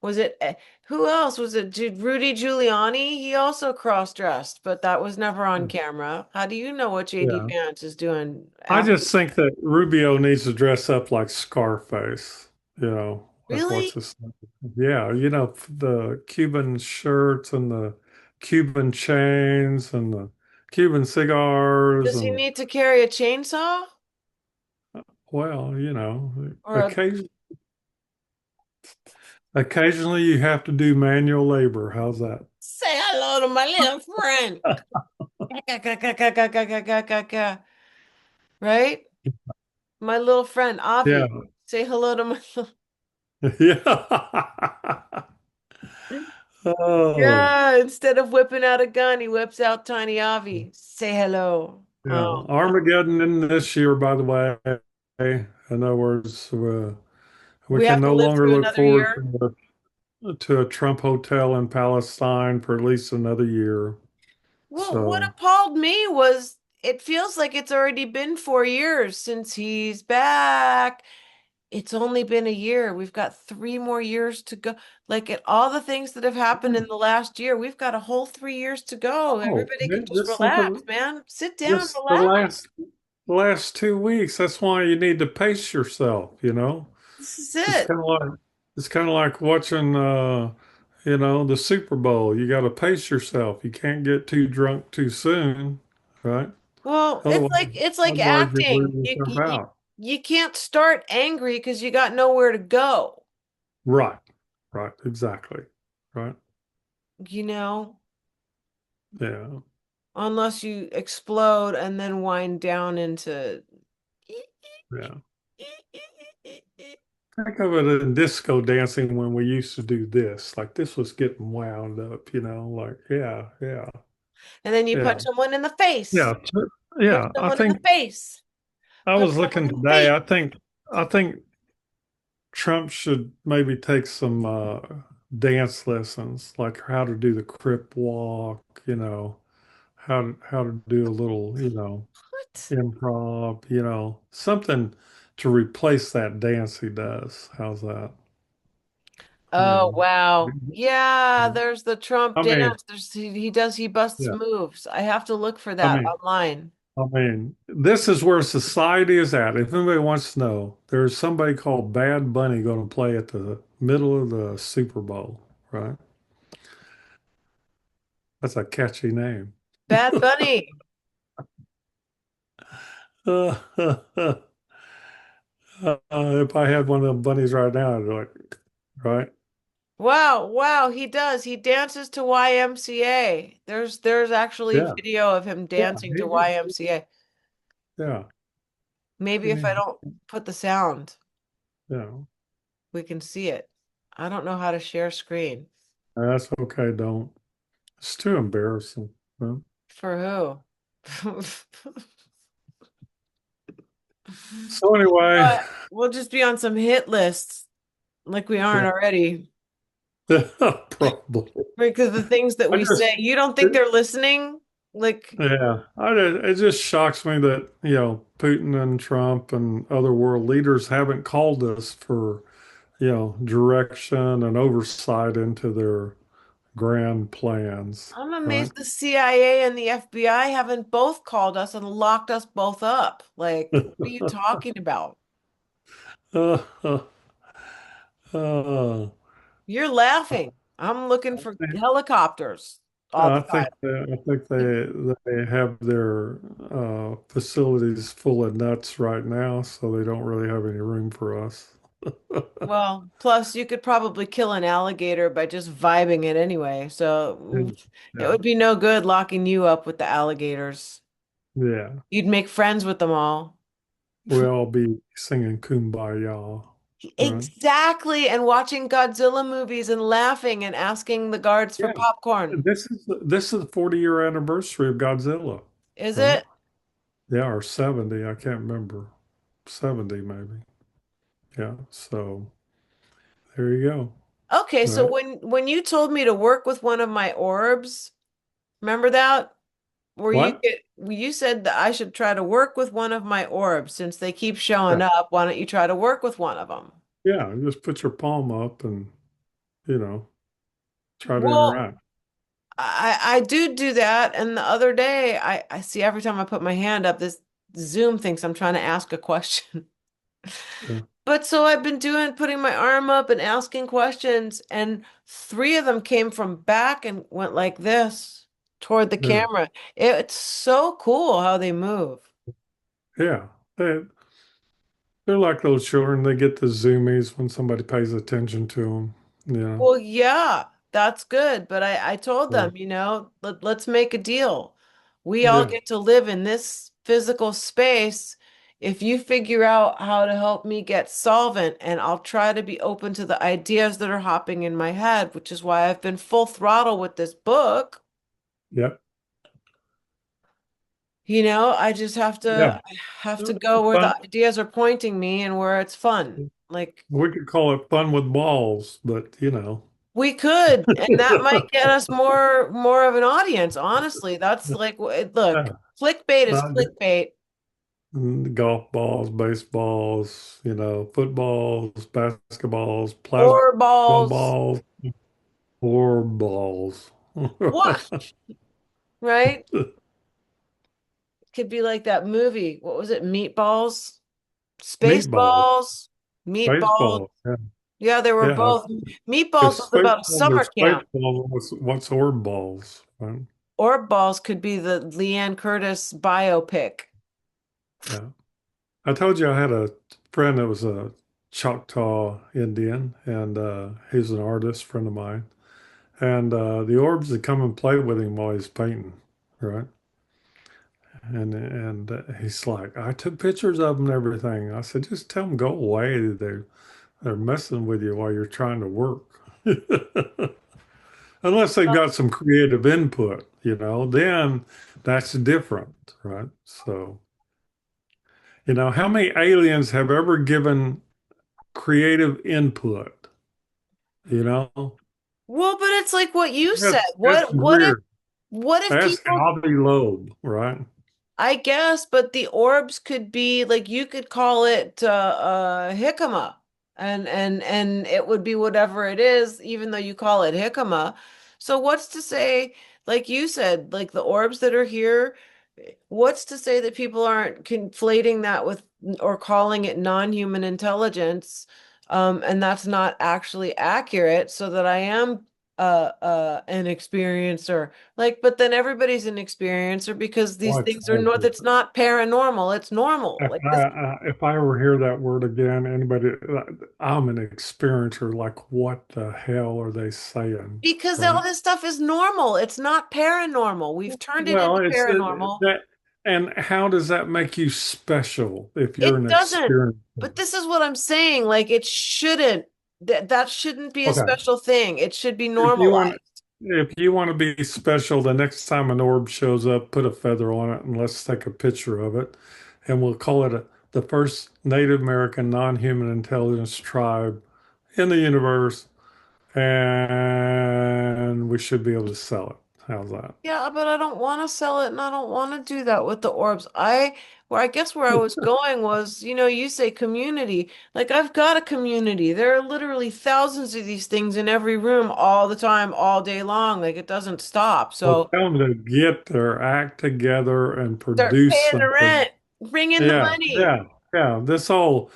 was it who else was it? Rudy Giuliani? He also cross-dressed, but that was never on camera. How do you know what JD
Yeah.
Vance is doing
I
after?
just think that Rubio needs to dress up like Scarface, with what's
Really?
his name? Yeah, the Cuban shirts and the Cuban chains and the Cuban cigars
Does he
and
need to carry a chainsaw?
well,
Or a
occasionally you have to do manual labor. How's that?
say hello to my little friend. Right? My little friend
Yeah,
Avi. Say hello to my little.
Yeah. Oh,
Yeah, instead of whipping out a gun, he whips out Tiny Avi. Say hello.
yeah.
Oh,
Armageddon in this year, by the way. In other words, we
we
can
have to
no
live
longer
through
look
another
forward
year.
to a Trump hotel in Palestine for at least another year.
Well, what
So,
appalled me was it feels like it's already been 4 years since he's back. It's only been a year. We've got 3 more years to go. Like at all the things that have happened in the last year, we've got a whole 3 years to go.
oh,
Everybody can just
just look at
relax, man. Sit down,
just
relax.
the last 2 weeks. That's why you need to pace yourself, you know?
This is
It's
it.
kind of like it's kind of like watching the Super Bowl. You got to pace yourself. You can't get too drunk too soon, right?
Well, it's
Otherwise,
like it's like
otherwise you wear
acting. You
yourself
you
out.
you can't start angry because you got nowhere to go,
Right. Right. Exactly. Right.
you know,
Yeah.
unless you explode and then wind down into
Yeah. Think of it in disco dancing when we used to do this. Like this was getting wound up, like, yeah, yeah,
and then you
yeah,
punch someone in the face.
yeah,
Punch
yeah. I
someone in the
think
face.
I
Punch
was
someone
looking
in the
today.
face.
I think Trump should maybe take some dance lessons, like how to do the crip walk, how to do a little,
What?
improv, something to replace that dance he does. How's that?
Oh,
Yeah.
wow. Yeah, there's the Trump
I mean,
dance. He busts
yeah.
moves. I have to look for
I
that
mean,
online.
this is where society is at. If anybody wants to know, there's somebody called Bad Bunny going to play at the middle of the Super Bowl, right? That's a catchy name.
Bad Bunny.
If I had one of them bunnies right now, I'd be like, right?
Wow, wow, he does. He dances to YMCA. There's actually
Yeah,
video of him
yeah,
dancing to YMCA.
yeah,
Maybe if I
yeah,
don't put the sound,
yeah.
we can see it. I don't know how to share screen.
That's okay. Don't. It's too embarrassing. Huh?
For who?
So anyway,
But we'll just be on some hit lists like we aren't
yeah,
already.
probably.
Because the things that
I
we
just,
say, you don't think they're listening? Like,
yeah, it just shocks me that, Putin and Trump and other world leaders haven't called us for, direction and oversight into their grand plans,
I'm
right?
amazed the CIA and the FBI haven't both called us and locked us both up. Like, what are you talking about?
Uh, uh, uh,
You're laughing. I'm looking for helicopters all the
I think
time.
they have their facilities full of nuts right now, so they don't really have any room for us.
Well, plus you could probably kill an alligator by just vibing it anyway. So it
Yeah,
would be no good locking you up with the alligators.
yeah.
You'd make friends with them all.
We'll all be singing Kumbaya, right?
Exactly. And watching Godzilla movies and laughing and asking the guards for
Yeah.
popcorn.
This is the 40-year anniversary of Godzilla,
Is
right?
it?
Yeah, or 70, I can't remember. 70 maybe. Yeah. So there you go.
Okay, so
Right?
when you told me to work with one of my orbs, remember that? Where
What?
you said that I should try to work with one of my orbs since they keep showing
Yeah.
up. Why don't you try to work with one of them?
Yeah. Just put your palm up and, you know, try to
Well,
interact.
I do that, and the other day I see every time I put my hand up, this Zoom thinks I'm trying to ask a question.
Yeah.
But so I've been putting my arm up and asking questions, and three of them came from back and went like this toward the
Yeah.
camera. It's so cool how they move.
Yeah. They're like those children. They get the zoomies when somebody pays attention to them. Yeah.
Well, yeah, that's good. But I told
So,
them, let's make a deal. We all
yeah.
get to live in this physical space if you figure out how to help me get solvent, and I'll try to be open to the ideas that are hopping in my head, which is why I've been full throttle with this book.
Yep.
I just
Yeah.
have to go where
Fun.
the ideas are pointing me and where it's fun. Like
We could call it fun with balls, but
we could, and that might get us more of an audience, honestly. That's like look,
Yeah.
clickbait is
Not
clickbait.
golf balls, baseballs, footballs, basketballs, plasma
Or balls.
balls, or balls.
What? Right? Could be like that movie. What was it? Meatballs?
Meatballs,
Spaceballs? Meatballs?
baseball. Yeah.
Yeah, they were
Yeah.
both.
If
Meatballs was about a
Spaceball
summer
was
camp.
Spaceball, what's orb balls? Right?
Or balls could be the Leanne Curtis biopic.
Yeah. I told you I had a friend that was a Choctaw Indian, and he's an artist friend of mine. And the orbs would come and play with him while he's painting, right? And he's like, I took pictures of them and everything. I said, just tell them go away. They're messing with you while you're trying to work. Unless they've got some creative input, then that's different, right? So, how many aliens have ever given creative input? You know,
Well, but it's like what you said.
that's weird.
What if
That's
people
Avi Loeb, right?
I guess, but the orbs could be like you could call it jicama, and it would be whatever it is, even though you call it jicama. So what's to say, like you said, like the orbs that are here, what's to say that people aren't conflating that with or calling it non-human intelligence, and that's not actually accurate, so that I am an experiencer. Like, but then everybody's an experiencer because these
What's
things are not, that's not paranormal, it's normal.
if
Like this,
if I ever hear that word again, anybody, I'm an experiencer. Like, what the hell are they saying?
because all
Right?
this stuff is normal. It's not paranormal. We've turned it
Well,
into
it's
paranormal.
that, and how does that make you special if you're
It
an
doesn't.
experiencer?
But this is what I'm saying. Like it shouldn't, that shouldn't be a
Okay,
special thing. It should be
if you want,
normalized.
if you want to be special, the next time an orb shows up, put a feather on it and let's take a picture of it, and we'll call it the first Native American non-human intelligence tribe in the universe, and we should be able to sell it. How's that?
Yeah, but I don't want to sell it and I don't want to do that with the orbs. I guess where I was going was, you say community. Like I've got a community. There are literally thousands of these things in every room all the time, all day long. Like it doesn't stop.
Well,
So
tell them to get their act together and
start
produce
paying the
something.
rent, bring in the
Yeah,
money.
yeah, yeah. This whole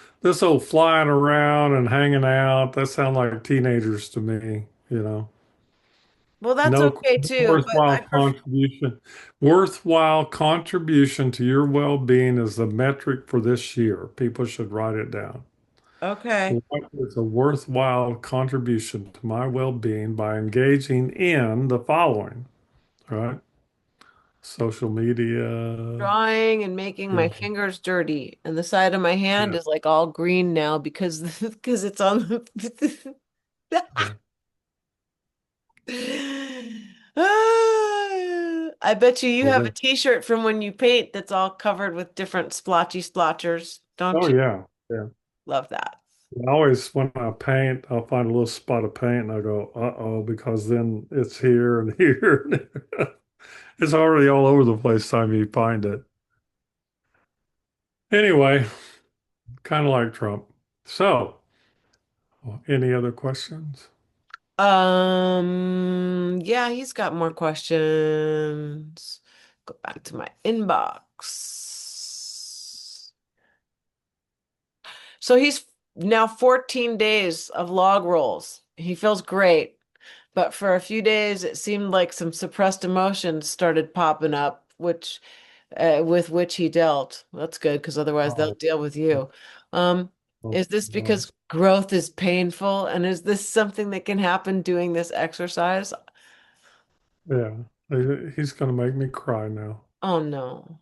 flying around and hanging out, that sounds like teenagers to me.
Well, that's
No
okay too, but
worthwhile contribution. Worthwhile contribution to your well-being is the metric for this year. People should write it down.
okay.
What is a worthwhile contribution to my well-being by engaging in the following, all right? Social media.
Drawing and making my
Yeah,
fingers dirty, and the side of my hand
yeah,
is like all green now because because it's on the
yeah.
I bet you
Well,
have a t-shirt from when you paint that's all covered with different splotchy splotchers, don't
oh
you?
yeah, yeah.
Love that.
I always, when I paint, I'll find a little spot of paint and I go, uh-oh, because then it's here and here. And here. It's already all over the place time you find it. Anyway, kind of like Trump. So, any other questions?
Yeah, he's got more questions. Go back to my inbox. So he's now 14 days of log rolls. He feels great. But for a few days, it seemed like some suppressed emotions started popping up, which with which he dealt. That's good because otherwise they'll
Oh,
deal with you. Um,
oh,
is this
no.
because growth is painful? And is this something that can happen doing this exercise?
Yeah, he's going to make me cry now.
Oh no.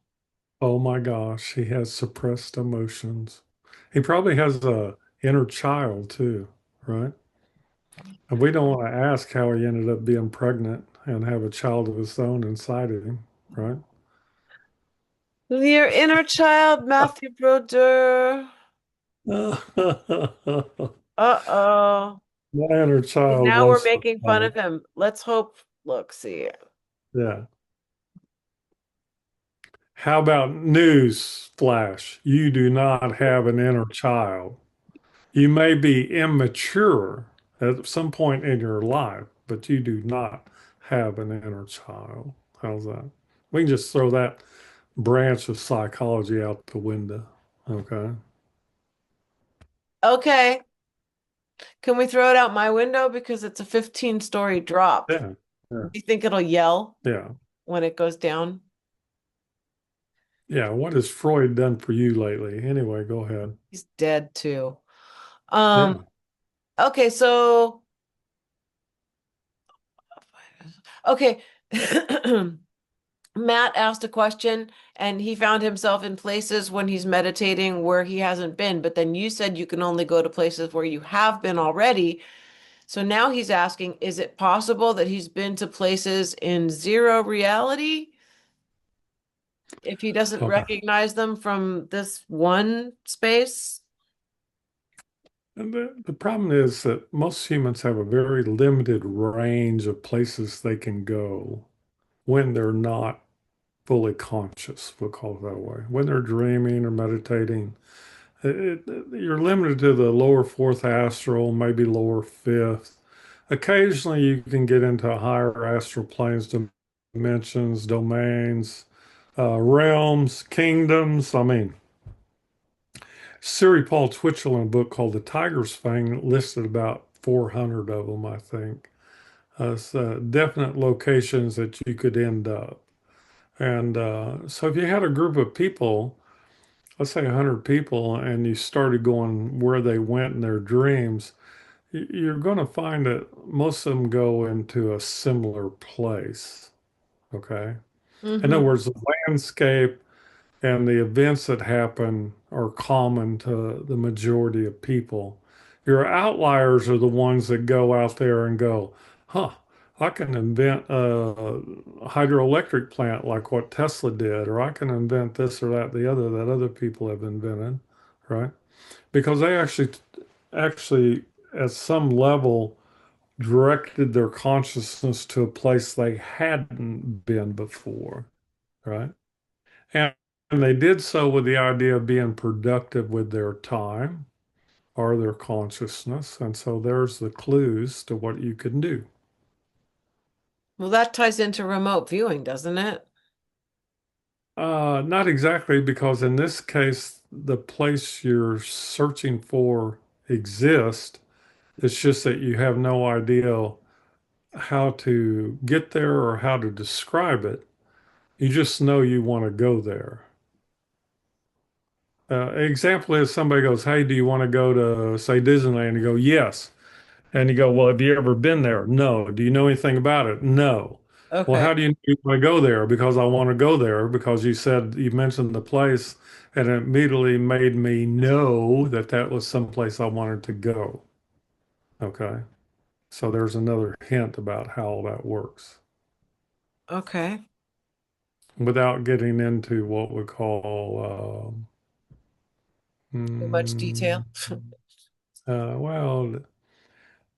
Oh my gosh, he has suppressed emotions. He probably has a inner child too, right? And we don't want to ask how he ended up being pregnant and have a child of his own inside of him, right?
Your inner child, Matthew Brodeur. Uh-oh.
My inner child
Now we're
wants to
making fun
know.
of him. Let's hope. Look, see.
Yeah. How about news flash? You do not have an inner child. You may be immature at some point in your life, but you do not have an inner child. How's that? We can just throw that branch of psychology out the window. Okay.
Okay. Can we throw it out my window because it's a 15-story drop?
Yeah. Yeah.
Do you think it'll yell
Yeah.
when it goes down?
Yeah. What has Freud done for you lately? Anyway, go ahead.
He's dead too. Um,
Yeah.
okay, so okay. Matt asked a question and he found himself in places when he's meditating where he hasn't been, but then you said you can only go to places where you have been already. So now he's asking, is it possible that he's been to places in zero reality if he doesn't
Okay.
recognize them from this one space?
And the problem is that most humans have a very limited range of places they can go when they're not fully conscious, we'll call it that way. When they're dreaming or meditating, you're limited to the lower fourth astral, maybe lower fifth. Occasionally, you can get into higher astral planes, dimensions, domains, realms, kingdoms. I mean, Siri Paul Twitchell in a book called The Tiger's Fang listed about 400 of them, I think. Definite locations that you could end up. And so if you had a group of people, let's say 100 people, and you started going where they went in their dreams, you're going to find that most of them go into a similar place. Okay. In
Mm-hmm.
other words, the landscape and the events that happen are common to the majority of people. Your outliers are the ones that go out there and go, huh, I can invent a hydroelectric plant like what Tesla did, or I can invent this or that, the other that other people have invented, right? Because they actually, at some level, directed their consciousness to a place they hadn't been before, right? And they did so with the idea of being productive with their time or their consciousness. And so there's the clues to what you can do.
Well, that ties into remote viewing, doesn't it?
Not exactly, because in this case, the place you're searching for exists. It's just that you have no idea how to get there or how to describe it. You just know you want to go there. Example is somebody goes, "Hey, do you want to go to, say, Disneyland?" You go, "Yes." And you go, "Well, have you ever been there?" "No." "Do you know anything about it?" "No." "Well,
Okay.
how do you know you want to go there?" "Because I want to go there because you said you mentioned the place and it immediately made me know that that was someplace I wanted to go." Okay. So there's another hint about how that works
Okay.
without getting into what we call,
Too much
mm,
detail.
well,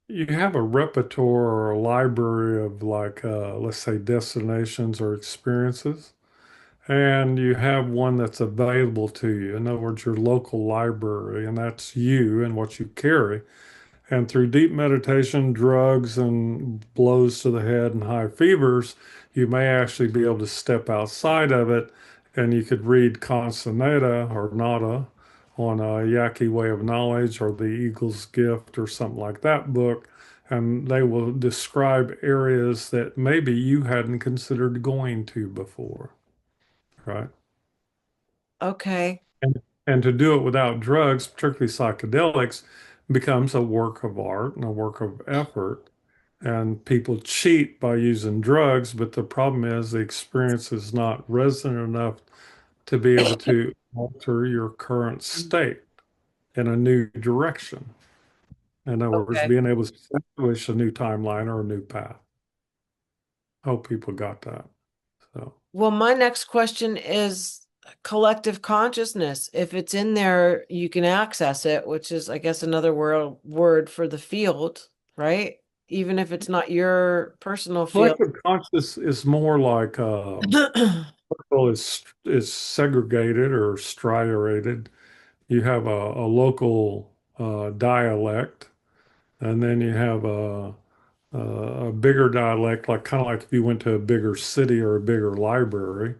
you have a repertoire or a library of like, let's say, destinations or experiences, and you have one that's available to you. In other words, your local library, and that's you and what you carry. And through deep meditation, drugs, and blows to the head and high fevers, you may actually be able to step outside of it and you could read Constaneta or Nada on a Yaqui Way of Knowledge or The Eagle's Gift or something like that book. And they will describe areas that maybe you hadn't considered going to before, right?
Okay.
And to do it without drugs, particularly psychedelics, becomes a work of art and a work of effort. And people cheat by using drugs, but the problem is the experience is not resonant enough to be able to alter your current state in a new direction. In other words,
Okay.
being able to establish a new timeline or a new path. Hope people got that. So,
Well, my next question is collective consciousness. If it's in there, you can access it, which is, I guess, another word for the field, right? Even if it's not your personal field.
collective conscious is more like well, is segregated or striated. You have a local dialect, and then you have a bigger dialect, like kind of like if you went to a bigger city or a bigger library.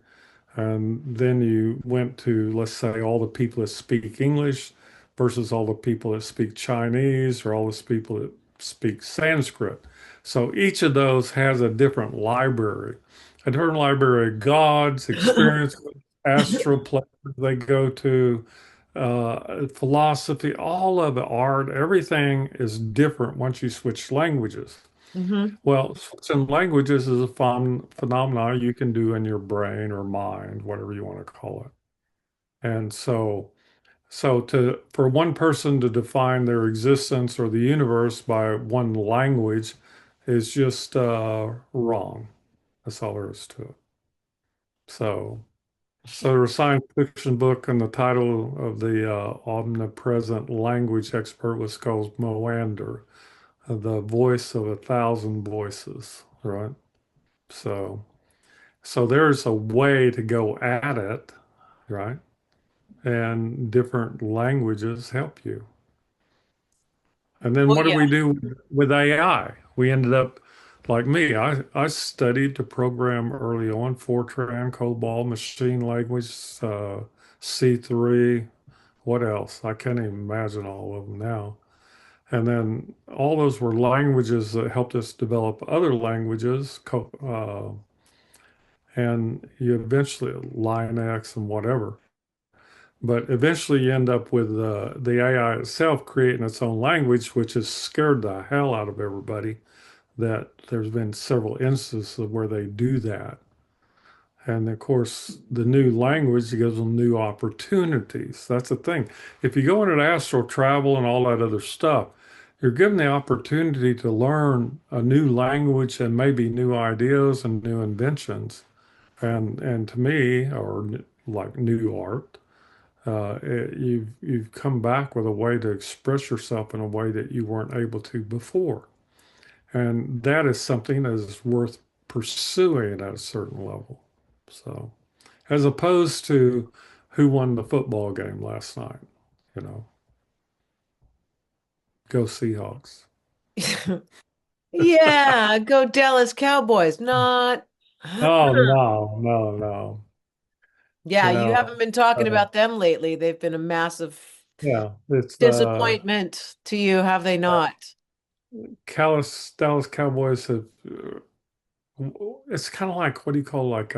And then you went to, let's say, all the people that speak English versus all the people that speak Chinese or all the people that speak Sanskrit. So each of those has a different library, a different library of gods, experiences, astral places they go to, philosophy, all of the art, everything is different once you switch languages.
hmm
Well, switching languages is a fun phenomenon you can do in your brain or mind, whatever you want to call it. And so to for one person to define their existence or the universe by one language is just wrong. That's all there is to it. So, so there's a science fiction book, and the title of the omnipresent language expert was called Moander, the voice of a thousand voices, right? So. So there's a way to go at it, right? And different languages help you. And then
Well,
what do
yeah.
we do with AI? We ended up, like me, I studied to program early on, Fortran, COBOL, machine language, C3, what else? I can't even imagine all of them now. And then all those were languages that helped us develop other languages, and you eventually Linex and whatever. But eventually you end up with the AI itself creating its own language, which has scared the hell out of everybody. That there's been several instances of where they do that. And of course, the new language gives them new opportunities. That's the thing. If you go into astral travel and all that other stuff, you're given the opportunity to learn a new language and maybe new ideas and new inventions. And to me, like new art, you've come back with a way to express yourself in a way that you weren't able to before, and that is something that is worth pursuing at a certain level. So, as opposed to who won the football game last night, you know, go Seahawks.
Yeah, go Dallas Cowboys. Not.
Oh no, no, no.
Yeah,
You
you
know,
haven't been talking
uh,
about them lately. They've been a massive
yeah, it's
disappointment to you, have they not?
Dallas Cowboys have. It's kind of like what do you call like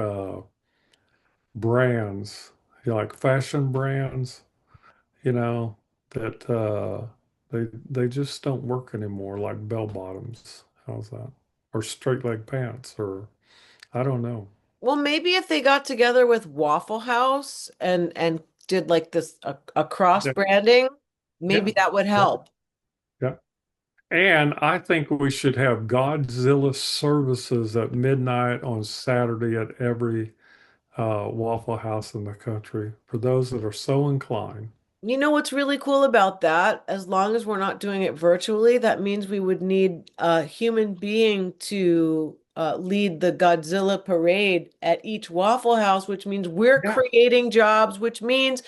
brands, like fashion brands, you know, that they just don't work anymore, like bell bottoms. How's that? Or straight leg pants, or I don't know.
Well, maybe if they got together with Waffle House and did like this a cross
Yeah,
branding, maybe
yeah,
that would
yeah,
help.
yeah. And I think we should have Godzilla services at midnight on Saturday at every Waffle House in the country for those that are so inclined.
You know what's really cool about that? As long as we're not doing it virtually, that means we would need a human being to lead the Godzilla parade at each Waffle House, which means we're
Yeah,
creating jobs, which means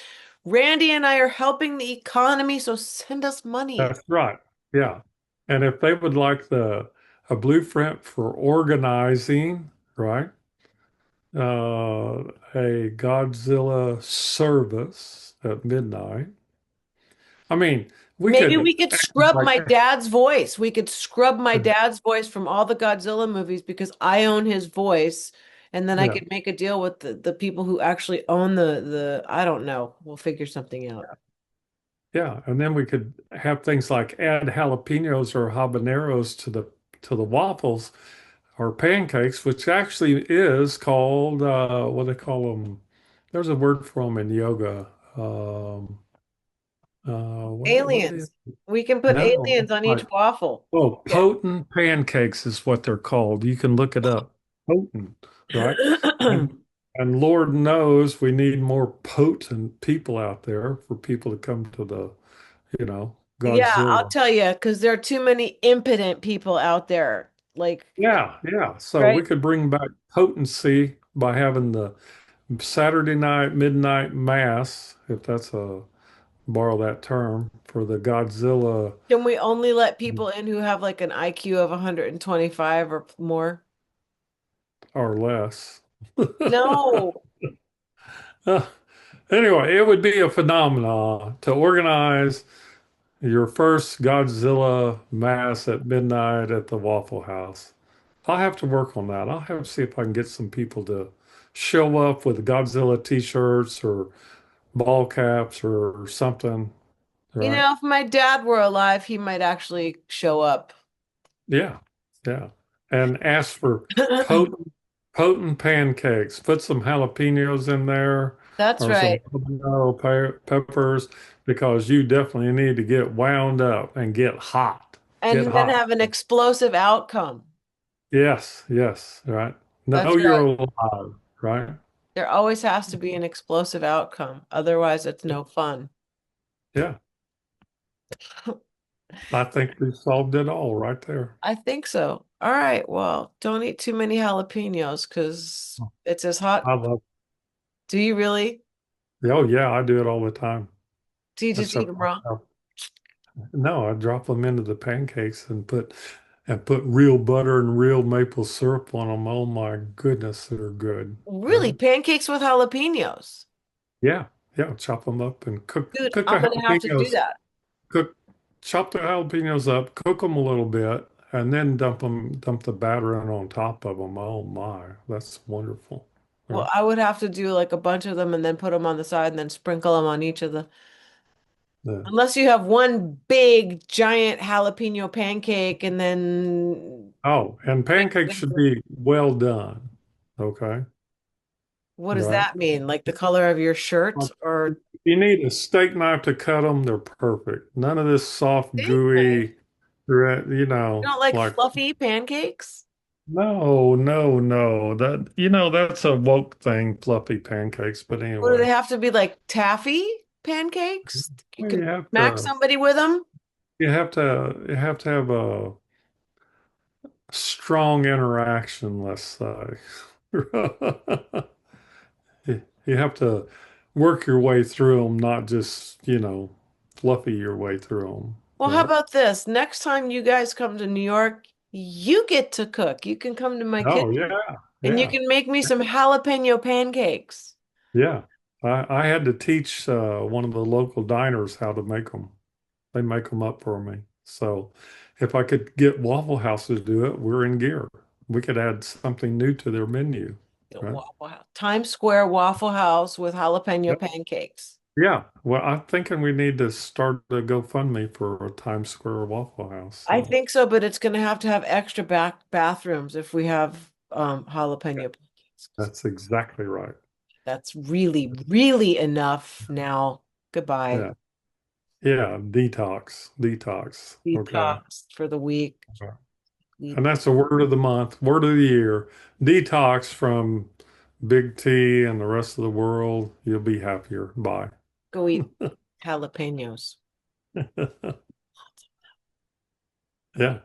Randy and I are helping the economy, so send us money.
that's right. Yeah. And if they would like the a blueprint for organizing, right? A Godzilla service at midnight. I mean, we
Maybe
could
we could scrub
like
my dad's voice. We could scrub my dad's voice from all the Godzilla movies because I own his voice. And then I
yeah,
could make a deal with the people who actually own the I don't know. We'll figure something out.
yeah, and then we could have things like add jalapenos or habaneros to the waffles or pancakes, which actually is called what do they call them? there's a word for them in yoga. Um, what is
Aliens. We can put
no?
aliens
It's
on each
like
waffle.
oh,
Yeah.
potent pancakes is what they're called. You can look it up. Potent, right? And and Lord knows we need more potent people out there for people to come to the,
Yeah, I'll
Godzilla.
tell you, because there are too many impotent people out there. Like,
Yeah, yeah. So we
right?
could bring back potency by having the Saturday night midnight mass, if that's a borrow that term for the Godzilla
Can we only let people in who have like an IQ of 125 or more?
or less.
No.
Uh, Anyway, it would be a phenomenon to organize your first Godzilla mass at midnight at the Waffle House. I'll have to work on that. I'll have to see if I can get some people to show up with Godzilla t-shirts or ball caps or something,
You
right?
know, if my dad were alive, he might actually show up.
Yeah, yeah. And ask for potent, potent pancakes. Put some jalapenos in there
That's
or some
right.
habanero peppers because you definitely need to get wound up and get hot. Get
And then
hot.
have an explosive outcome.
Yes, yes, right.
That's
Know you're
right.
alive, right?
There always has to be an explosive outcome. Otherwise, it's no fun.
Yeah. I think we solved it all right there.
I think so. All right. Well, don't eat too many jalapenos because it's as hot.
I love
Do you really?
Oh yeah, I do it all the time.
Do you just eat
Except
them raw?
no, I drop them into the pancakes and put real butter and real maple syrup on them. Oh my goodness, they're good.
Really?
Right?
Pancakes with jalapenos?
Yeah, yeah. Chop them up and cook
Dude,
cook the
I'm gonna have to do
jalapenos.
that.
Cook Chop the jalapenos up, cook them a little bit, and then dump the batter in on top of them. Oh my, that's wonderful.
Well,
Right?
I would have to do like a bunch of them and then put them on the side and then sprinkle them on each of the.
Yeah.
Unless you have one big giant jalapeno pancake and then
Oh, and pancakes should be well done. Okay,
what does
right.
that mean? Like the color of your shirt or
You need a steak knife to cut them. They're perfect. None of this soft,
steak knife?
gooey,
You don't like
like,
fluffy pancakes?
no, no, no. That's a woke thing, fluffy pancakes. But
What do they
anyway,
have to be like taffy pancakes? You
well,
can smack somebody with them?
you have to have a strong interaction, let's say. You have to work your way through them, not just, fluffy your way through them,
Well, how
right?
about this? Next time you guys come to New York, you get to cook. You can come to my
Oh,
kitchen
yeah,
and you
yeah.
can make me some jalapeno pancakes.
Yeah, I had to teach one of the local diners how to make them. They make them up for me. So if I could get Waffle House to do it, we're in gear. We could add something new to their menu,
The
right?
Waffle House. Times Square Waffle House with jalapeno
Yep.
pancakes.
Yeah. Well, I'm thinking we need to start a GoFundMe for a Times Square Waffle House.
I
So
think so, but it's going to have extra bathrooms if we have jalapeno pancakes.
that's exactly right.
That's really, really enough now. Goodbye.
Yeah. Yeah. Detox. Detox. Okay.
Detox for the week.
Okay.
We
And that's the word of the month, word of the year. Detox from Big T and the rest of the world. You'll be happier. Bye.
go eat jalapenos.
Yeah.